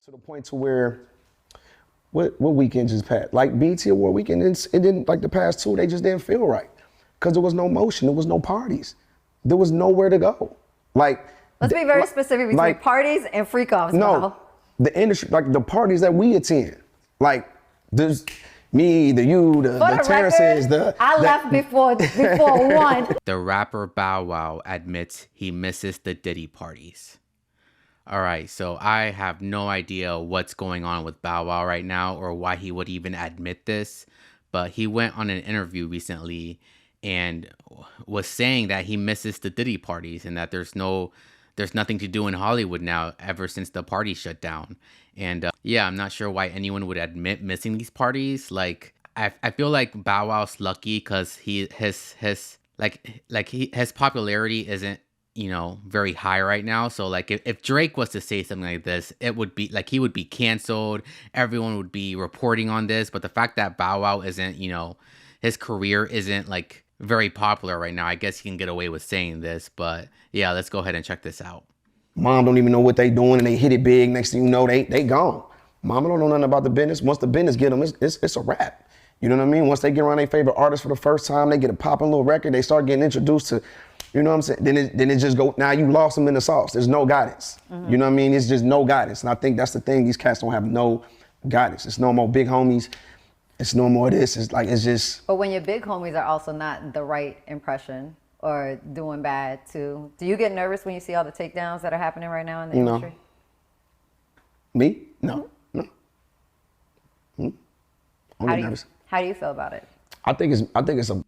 To the point to where, what weekend just passed? Like BT Award weekend, it didn't, like the past two, they just didn't feel right. Because there was no motion, there was no parties. There was nowhere to go. Like, let's be very specific between like, parties and freak offs. No, the industry, like the parties that we attend, like there's me, the Terrences, I left before one. The rapper Bow Wow admits he misses the Diddy parties. All right, so I have no idea what's going on with Bow Wow right now or why he would even admit this, but he went on an interview recently and was saying that he misses the Diddy parties and that there's nothing to do in Hollywood now ever since the party shut down. And yeah, I'm not sure why anyone would admit missing these parties. Like, I feel like Bow Wow's lucky because his popularity isn't, you know, very high right now. So like if Drake was to say something like this, it would be like he would be canceled. Everyone would be reporting on this. But the fact that Bow Wow isn't, you know, his career isn't like very popular right now, I guess he can get away with saying this. But yeah, let's go ahead and check this out. Mom don't even know what they doing and they hit it big. Next thing you know, they gone. Mama don't know nothing about the business. Once the business get them, it's a wrap. You know what I mean? Once they get around their favorite artist for the first time, they get a popping little record, they start getting introduced to, you know what I'm saying? Then it just go, now you lost them in the sauce. There's no guidance. Mm-hmm. You know what I mean? It's just no guidance. And I think that's the thing. These cats don't have no guidance. It's no more big homies. It's no more this. It's like, it's just. But when your big homies are also not the right impression or doing bad too, do you get nervous when you see all the takedowns that are happening right now in the industry? Me? No. No. I'm nervous. How do you feel about it? I think it's a.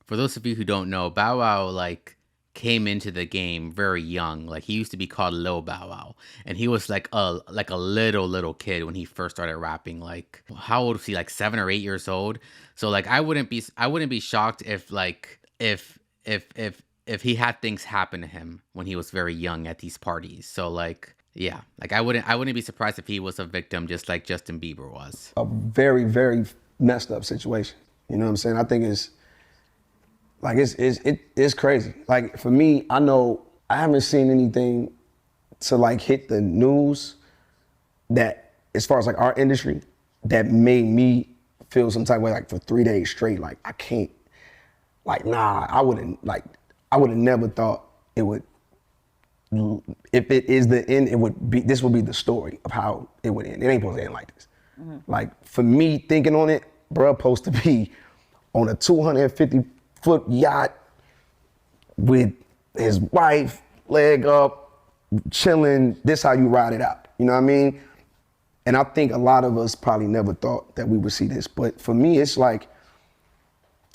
For those of you who don't know, Bow Wow like came into the game very young. Like he used to be called Lil Bow Wow, and he was like a little kid when he first started rapping. Like how old was he? Like 7 or 8 years old. So like I wouldn't be shocked if he had things happen to him when he was very young at these parties. So like yeah, like I wouldn't be surprised if he was a victim just like Justin Bieber was. A very, very messed up situation. You know what I'm saying? I think it's like it's crazy. Like for me, I know I haven't seen anything to like hit the news that, as far as like our industry, that made me feel some type of way like for 3 days straight. Like I can't, like nah, I would have never thought it would. If it is the end, this would be the story of how it would end. It ain't supposed to end like this. Mm-hmm. Like for me thinking on it, bruh, supposed to be on a 250-foot yacht with his wife, leg up, chilling. This how you ride it out. You know what I mean? And I think a lot of us probably never thought that we would see this. But for me, it's like,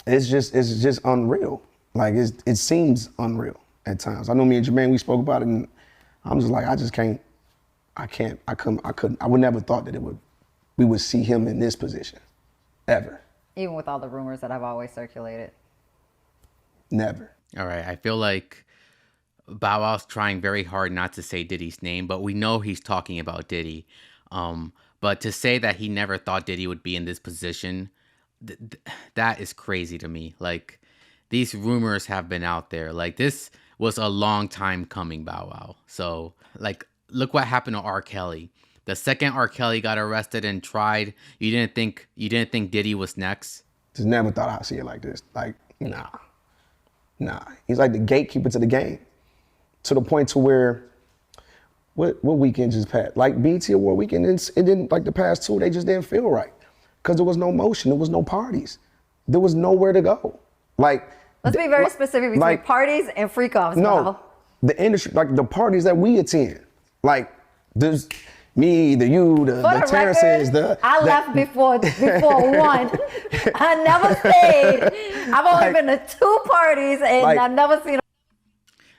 it's just unreal. Like it seems unreal at times. I know me and Jermaine, we spoke about it, and I'm just like, I would never thought that we would see him in this position, ever. Even with all the rumors that have always circulated. Never. All right, I feel like Bow Wow's trying very hard not to say Diddy's name, but we know he's talking about Diddy. But to say that he never thought Diddy would be in this position, that is crazy to me. Like, these rumors have been out there. Like, this was a long time coming, Bow Wow. So, like, look what happened to R. Kelly. The second R. Kelly got arrested and tried, you didn't think Diddy was next? Just never thought I'd see it like this. Like, nah. He's like the gatekeeper to the game. To the point to where, what weekend just passed? Like BT Award weekend, it didn't, like the past two, they just didn't feel right. Because there was no motion, there was no parties. There was nowhere to go. Like, let's be very specific between like, parties and freak offs. No, the industry, like the parties that we attend, like there's me, the Terrences, I left before one. I never stayed. I've only been to 2 parties and like, I've never seen.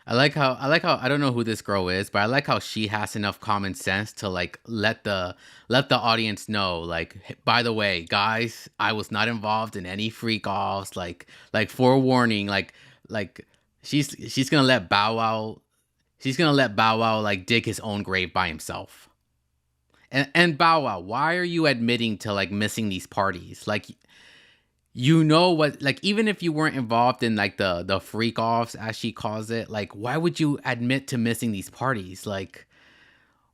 I like how I don't know who this girl is, but I like how she has enough common sense to like let the audience know, like, by the way, guys, I was not involved in any freak offs, like forewarning, like she's gonna let Bow Wow like dig his own grave by himself. And Bow Wow, why are you admitting to like missing these parties? Like, you know what, like, even if you weren't involved in like the freak offs, as she calls it, like, why would you admit to missing these parties? Like,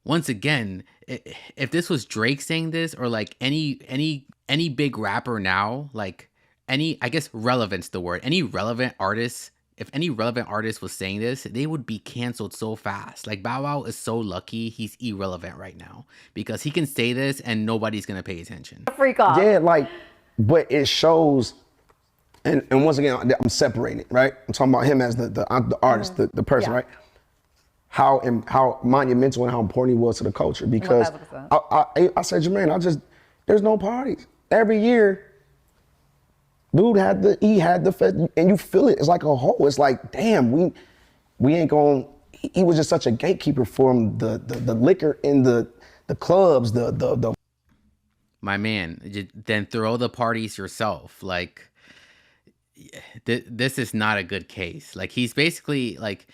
once again, if this was Drake saying this, or like any big rapper now, like I guess relevance the word, any relevant artist, if any relevant artist was saying this, they would be canceled so fast. Like Bow Wow is so lucky he's irrelevant right now because he can say this and nobody's gonna pay attention. Freak off. Yeah, like, but it shows, and once again, I'm separating it, right? I'm talking about him as the artist, the person, right? How monumental and how important he was to the culture, because 1,000%. I said, Jermaine, there's no parties. Every year, dude had the fest, and you feel it. It's like a hole. It's like, damn, we ain't going. He was just such a gatekeeper for him. The liquor in the clubs, the. My man, then throw the parties yourself. Like, this is not a good case. Like, he's basically like.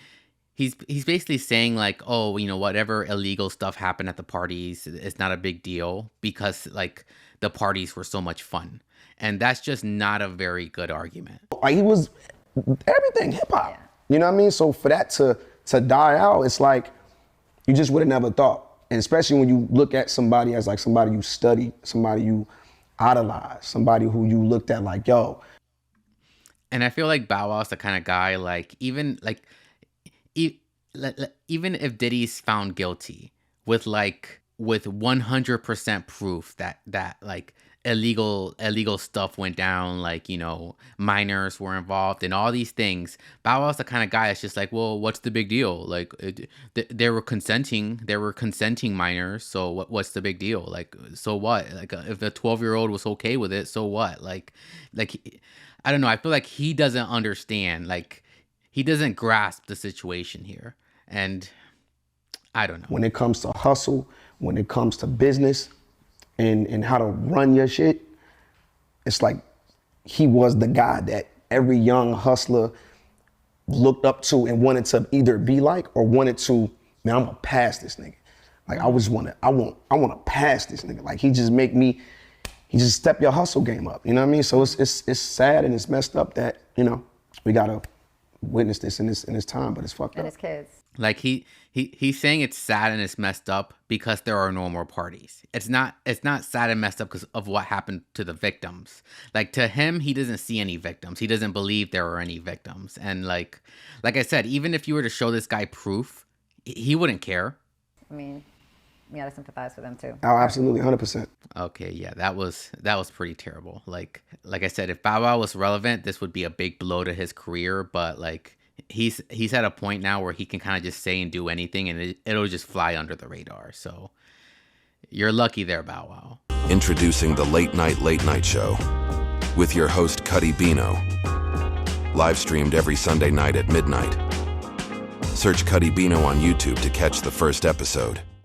He's basically saying like, oh, you know, whatever illegal stuff happened at the parties, it's not a big deal because like the parties were so much fun. And that's just not a very good argument. Like, he was everything hip hop. Yeah. You know what I mean? So for that to die out, it's like you just would have never thought. And especially when you look at somebody as like somebody you studied, somebody you idolized, somebody who you looked at like, yo. And I feel like Bow Wow's the kind of guy, like, even if Diddy's found guilty with 100% proof that like illegal stuff went down, like, you know, minors were involved and all these things, Bow Wow's the kind of guy that's just like, well, what's the big deal? Like, they were consenting minors, so what's the big deal? Like, so what? Like, if the 12-year-old was okay with it, so what? Like I don't know. I feel like he doesn't understand. Like, he doesn't grasp the situation here. And I don't know. When it comes to hustle, when it comes to business and how to run your shit, it's like he was the guy that every young hustler looked up to and wanted to either be like or wanted to, man, I'm gonna pass this nigga. Like, I wanna pass this nigga. Like, he just step your hustle game up. You know what I mean? So it's sad and it's messed up that, you know, we gotta witness this in this time, but it's fucked up. And his kids. Like, he's saying it's sad and it's messed up because there are no more parties. It's not sad and messed up because of what happened to the victims. Like, to him, he doesn't see any victims. He doesn't believe there are any victims. And like I said, even if you were to show this guy proof, he wouldn't care. I mean, we gotta sympathize with them too. Oh, absolutely, 100%. Okay, yeah, that was pretty terrible. Like I said, if Bow Wow was relevant, this would be a big blow to his career. But like, he's at a point now where he can kind of just say and do anything, and it'll just fly under the radar. So you're lucky there, Bow Wow. Introducing the Late Night Show with your host Cuddy Bino, live streamed every Sunday night at midnight. Search Cuddy Bino on YouTube to catch the first episode.